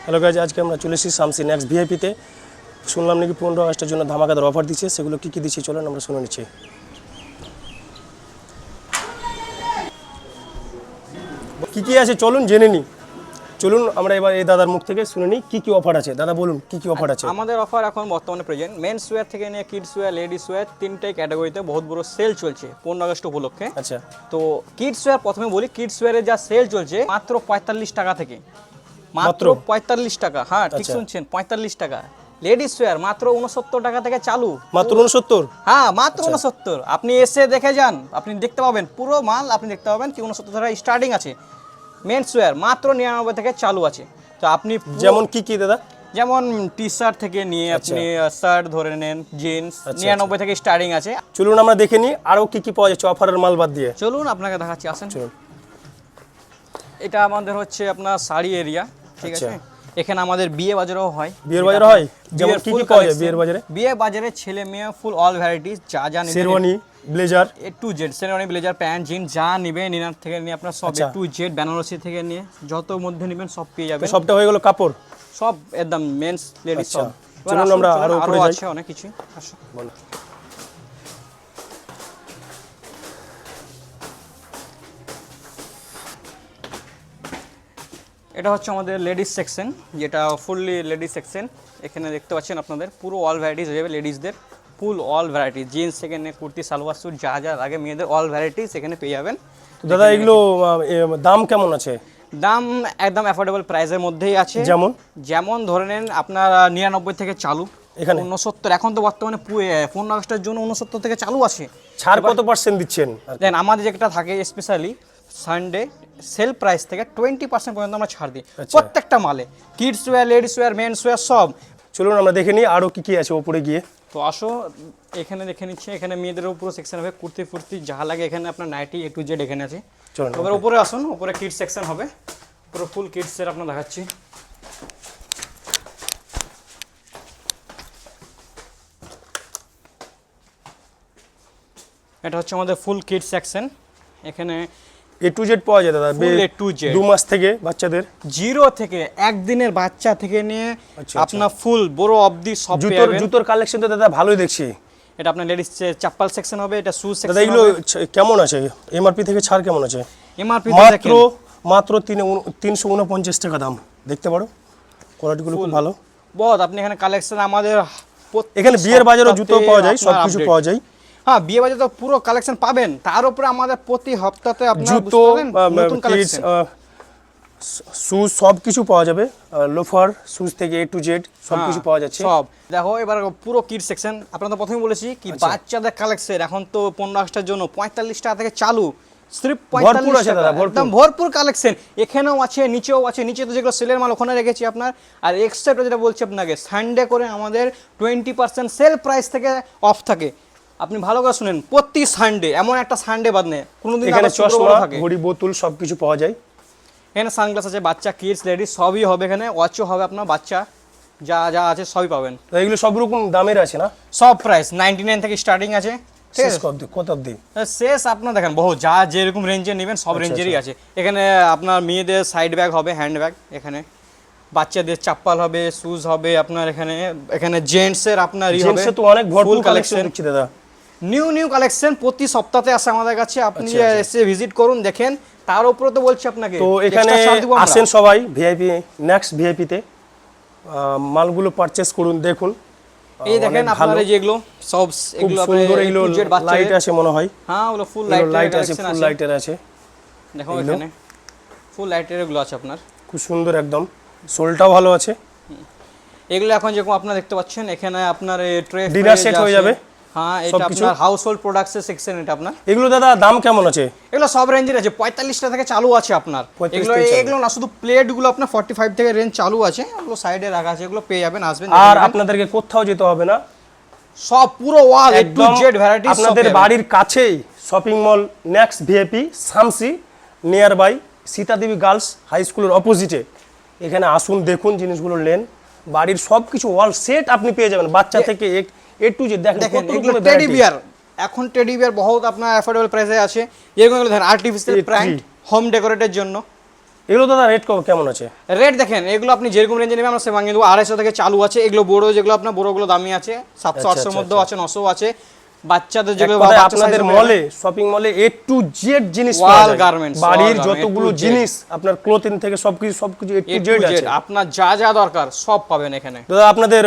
Hello guys, আজকে আমরা চলে এসেছি শামসি নেক্সট ভিআইপিতে। শুনলাম নাকি 15 আগস্টের জন্য ধামাকাদার অফার দিচ্ছে, সেগুলো কী কী দিচ্ছে চলেন আমরা শুনে নিচ্ছি। কী কী আছে চলুন জেনে নিই। চলুন আমরা এবার এই দাদার মুখ থেকে শুনে নিই কী কী অফার আছে। দাদা বলুন কী কী অফার আছে। আমাদের অফার এখন বর্তমানে প্রেজেন্ট মেন্স ওয়্যার থেকে নিয়ে কিডস ওয়্যার, লেডিস ওয়্যার, তিনটাই ক্যাটাগরিতে বহুত বড় সেল চলছে 15 আগস্ট উপলক্ষে। আচ্ছা, তো কিডস ওয়্যার প্রথমে বলি, কিডস ওয়্যারে যা সেল চলছে মাত্র 45 টাকা থেকে, মাত্র 45 টাকা। হ্যাঁ ঠিক শুনছেন, 45 টাকা। লেডিস ওয়্যার মাত্র 69 টাকা থেকে চালু। মাত্র 69? হ্যাঁ মাত্র 69। আপনি এসে দেখে যান, আপনি দেখতে পাবেন পুরো মাল, আপনি দেখতে পাবেন কি 69 টাকা স্টার্টিং আছে। মেন্স ওয়্যার মাত্র 99 থেকে চালু আছে। তো আপনি যেমন কি কি দাদা? যেমন টি শার্ট থেকে নিয়ে আপনি শার্ট ধরে নেন, জিন্স 99 থেকে স্টার্টিং আছে। চলুন আমরা দেখে নিই আরও কী কী পাওয়া যাচ্ছে অফারের মাল বাদ দিয়ে। চলুন আপনাকে দেখাচ্ছি, আসেন। চলুন। এটা আমাদের হচ্ছে আপনার শাড়ি এরিয়া, ঠিক আছে। এখানে আমাদের বিয়ে বাজারও হয়। বিয়ের বাজার হয়? যেমন কি কি পাওয়া যায় বিয়ের বাজারে? বিয়ে বাজারে ছেলে মেয়ে ফুল অল ভ্যারাইটিস যা যা নেবেন, sherwani, blazer, A to Z, sherwani, blazer, pant, jeans যা নেবেন নিনার থেকে নিয়ে আপনার সব এ টু জেড, বেনারসি থেকে নিয়ে যত মধ্যে নেবেন সব পেয়ে যাবেন। সবটা হয়ে গেল কাপড়, সব একদম মেন্স লেডিস সব। চলুন আমরা আরো উপরে যাই। আছে অনেক কিছু, আসো। এটা হচ্ছে আমাদের লেডিস সেকশন, যেটা ফুললি লেডিস সেকশন। এখানে দেখতে পাচ্ছেন আপনাদের পুরো অল ভ্যারাইটিস হয়ে যাবে লেডিসদের, ফুল অল ভ্যারাইটিস, জিন্স থেকে নিয়ে কুর্তি, সালোয়ার স্যুট যা যা লাগে মেয়েদের অল ভ্যারাইটিস এখানে পেয়ে যাবেন। দাদা এগুলো দাম কেমন আছে? দাম একদম অ্যাফোর্ডেবল প্রাইসের মধ্যেই আছে। যেমন যেমন ধরে নেন আপনার 99 থেকে চালু, এখানে 69। এখন তো বর্তমানে 15 আগস্টের জন্য 69 থেকে চালু আছে। ছাড় কত পার্সেন্ট দিচ্ছেন? দেন আমাদের যেটা থাকে স্পেশালি সানডে সেল প্রাইস থেকে 20% পর্যন্ত আমরা ছাড় দিই প্রত্যেকটা মালে, kids wear, ladies wear, men's wear সব। চলুন আমরা দেখে নিই আরও কী কী আছে ওপরে গিয়ে। তো আসো এখানে দেখে নিচ্ছে। এখানে মেয়েদের পুরো সেকশন হবে, কুর্তি ফুর্তি যা লাগে এখানে আপনার নাইটি এ টু জেড এখানে আছে। চলুন এবার উপরে আসুন, উপরে কিডস সেকশন হবে, পুরো ফুল কিডসের আপনার দেখাচ্ছি। এটা হচ্ছে আমাদের ফুল কিডস সেকশন। এখানে এ টু জেড পাওয়া যায় দাদা? এ টু জেড, 2 মাস থেকে বাচ্চাদের, জিরো থেকে একদিনের বাচ্চা থেকে নিয়ে আপনার ফুল বড় অবধি সব পেয়ে যাবেন। জুতোর কালেকশন তো দাদা ভালোই দেখছি। এটা আপনার লেডিস চাপ্পাল সেকশন হবে, এটা শু সেকশন। দাদা এগুলো কেমন আছে? এমআরপি থেকে ছাড় কেমন আছে? এমআরপি মাত্র 349 টাকা দাম। দেখতে পারো কোয়ালিটিগুলো খুব ভালো। বহুত আপনি এখানে কালেকশন আমাদের এখানে বিয়ের বাজারও জুতো পাওয়া যায়, সব কিছু পাওয়া যায়। হ্যাঁ বিয়ে বাজারে তো পুরো কালেকশন পাবেন, তার উপরে আমাদের প্রতি সপ্তাহে আপনারা জুতো, নতুন কালেকশন, শুজ সব কিছু পাওয়া যাবে। লোফার শুজ থেকে এ টু জেড সব কিছু পাওয়া যাচ্ছে সব। দেখো এবার পুরো কিড সেকশন। আপনারা তো প্রথমেই বলেছি কি বাচ্চাদের কালেকশন এখন তো 15 আগস্টের জন্য 45 টাকা থেকে চালু, সির্ফ 45 টাকা, একদম ভরপুর কালেকশন। এখানেও আছে, নিচেও আছে। নিচে তো যেগুলো সেলের মাল ওখানে রেখেছি আপনার। আর এক্সট্রা যেটা বলছি আপনাকে, সানডে করে আমাদের 20% সেল প্রাইস থেকে অফ থাকে। আপনি ভালো করে শুনেন, প্রতি সানডে, এমন একটা সানডে বাদ নেই কোনোদিন। এখানে চশমা, ঘড়ি, বোতল সব কিছু পাওয়া যায়। এখানে সানগ্লাস আছে, বাচ্চা, কিডস, লেডিস সবই হবে। এখানে ওয়াচও হবে আপনার, বাচ্চা যা যা আছে সবই পাবেন। এগুলো সব রকম দামের আছে না? সব প্রাইস 99 থেকে স্টার্টিং আছে। কত অবধি শেষ আপনার দেখেন বহু যা যেরকম রেঞ্জে নেবেন সব রেঞ্জেরই আছে। এখানে আপনার মেয়েদের সাইড ব্যাগ হবে, হ্যান্ড ব্যাগ, এখানে বাচ্চাদের চাপ্পাল হবে, শুজ হবে আপনার। এখানে এখানে জেন্টসের আপনার জেন্টসের তো অনেক ভরপুর কালেকশন দেখছি দাদা। নিউ কালেকশন প্রতি সপ্তাহে আসে আমাদের কাছে। আপনি এসে ভিজিট করুন, দেখেন। তার উপরে তো বলছি আপনাকে, তো এখানে আসেন সবাই ভিআইপি নেক্সট ভিআইপিতে, মালগুলো পারচেজ করুন, দেখুন। এই দেখেন আপনারা যেগুলো সব, এগুলো সুন্দর, এগুলো লাইট আছে মনে হয়। হ্যাঁ ওগুলো ফুল লাইট আছে, ফুল লাইটের আছে। দেখো এখানে ফুল লাইটের এগুলো আছে আপনার, খুব সুন্দর একদম। সোলটাও ভালো আছে। এগুলো এখন যেরকম আপনারা দেখতে পাচ্ছেন, এখানে আপনার ট্রে ডিনার সেট হয়ে যাবে। হ্যাঁ এটা আপনার হাউস হোল্ড প্রোডাক্টসের সেকশন। এটা আপনার এগুলো দাদা দাম কেমন আছে? এগুলো সব রেঞ্জের আছে, 45 টাকা থেকে চালু আছে আপনার। এগুলো না শুধু প্লেটগুলো আপনার 45 থেকে রেঞ্জ চালু আছে, ওগুলো সাইডে রাখা আছে, এগুলো পেয়ে যাবেন, আসবেন। আর আপনাদেরকে কোথাও যেতে হবে না, সব পুরো wall A to Z variety আপনাদের বাড়ির কাছেই shopping mall next VIP Shamsi, near by Sitadevi girls high স্কুলের অপোজিটে। এখানে আসুন, দেখুন, জিনিসগুলো নেন। বাড়ির সব কিছু ওয়াল সেট আপনি পেয়ে যাবেন, বাচ্চা থেকে এ টু জেড। দেখেন এগুলো টেডি বিয়ার, এখন টেডি বিয়ার বহুত আপনার অ্যাফোর্ডেবল প্রাইসে আছে। যেরকম এগুলো দেখেন আর্টিফিশিয়াল প্ল্যান্ট হোম ডেকোরেটের জন্য। এগুলো দাদা রেট কেমন আছে? রেট দেখেন, এগুলো আপনি যেরকম রেঞ্জে নেবেন আমরা সেরকম কিন্তু 250 থেকে চালু আছে। এগুলো বড়, যেগুলো আপনার বড়গুলো দামি আছে 700-800 মধ্যেও আছে, 900 আছে। বাচ্চাদের যেগুলো আপনাদের মলে, শপিং মলে এ টু জেড জিনিস পাওয়া ওয়াল যায়। গার্মেন্টস, বাড়ির যতগুলো জিনিস আপনার ক্লোথিং থেকে সবকিছু এ টু জেড আছে। আপনার যা যা দরকার সব পাবেন এখানে। দাদা আপনাদের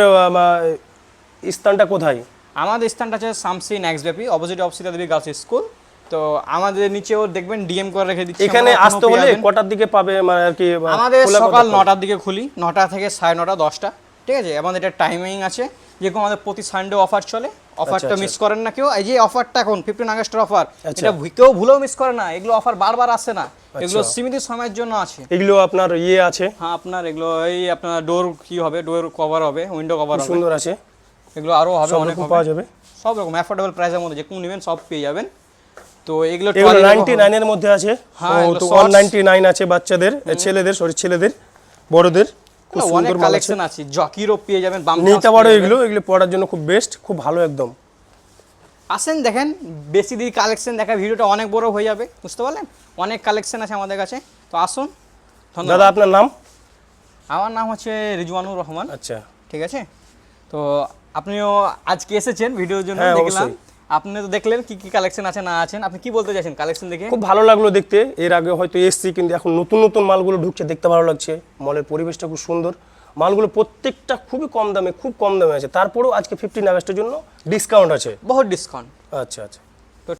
স্থানটা কোথায়? আমাদের স্থানটা আছে Shamsi next VIP, opposite of Sita Devi girls school. তো আমাদের নিচেও দেখবেন ডিএম করে রেখে দিচ্ছি। এখানে আসতে হলে কটার দিকে পাবে মানে আর কি? আমাদের সকাল 9টার দিকে খুলি, 9টা থেকে 9:30 10টা, ঠিক আছে। আমাদের এটা টাইমিং আছে, যেরকম আমাদের প্রতি সানডে অফার চলে, অফারটা মিস করেন না কেউ। এই যে অফারটা এখন 15 আগস্টের অফার, এটা কেউ ভুলেও মিস করে না। এগুলো অফার বারবার আসে না, এগুলো সীমিত সময়ের জন্য আছে। এগুলো আপনার আছে? হ্যাঁ, আপনার এগুলো এই আপনার ডোর কি হবে, ডোর কভার হবে, উইন্ডো কভার হবে, সুন্দর আছে। এগুলো আরো হবে, অনেক পাওয়া যাবে, সব রকম অ্যাফোর্ডেবল প্রাইসের মধ্যে যে কোন নেবেন সব পেয়ে যাবেন। তো এগুলো 99 এর মধ্যে আছে। তো 199 আছে বাচ্চাদের, ছেলেদের, বড়দের। খুব অনেক সুন্দর কালেকশন আছে। জকিরও পেয়ে যাবেন, নিতে পারো এগুলো পড়ার জন্য খুব বেস্ট, খুব ভালো একদম। আসেন দেখেন, বেশি দিন কালেকশন দেখা ভিডিওটা অনেক বড় হয়ে যাবে, বুঝতে পারলেন। অনেক কালেকশন আছে আমাদের কাছে, তো আসুন। দাদা আপনার নাম? আমার নাম হচ্ছে রিজওয়ানুর রহমান। আচ্ছা, ঠিক আছে। তো আপনিও আজকে এসেছেন ভিডিওর জন্য, হ্যাঁ, দেখলাম। অবশ্যই। আপনি তো দেখলেন কি কি কালেকশন আছে না আছেন, আপনি কি বলতে চাইছেন কালেকশন দেখে? খুব ভালো লাগলো দেখতে। এর আগে হয়তো এসছি, কিন্তু এখন নতুন নতুন মালগুলো ঢুকছে, দেখতে ভালো লাগছে। মলের পরিবেশটা খুব সুন্দর, মালগুলো প্রত্যেকটা খুবই কম দামে আছে। তারপরেও আজকে 15 আগস্টের জন্য ডিসকাউন্ট আছে, বহুত ডিসকাউন্ট। আচ্ছা আচ্ছা।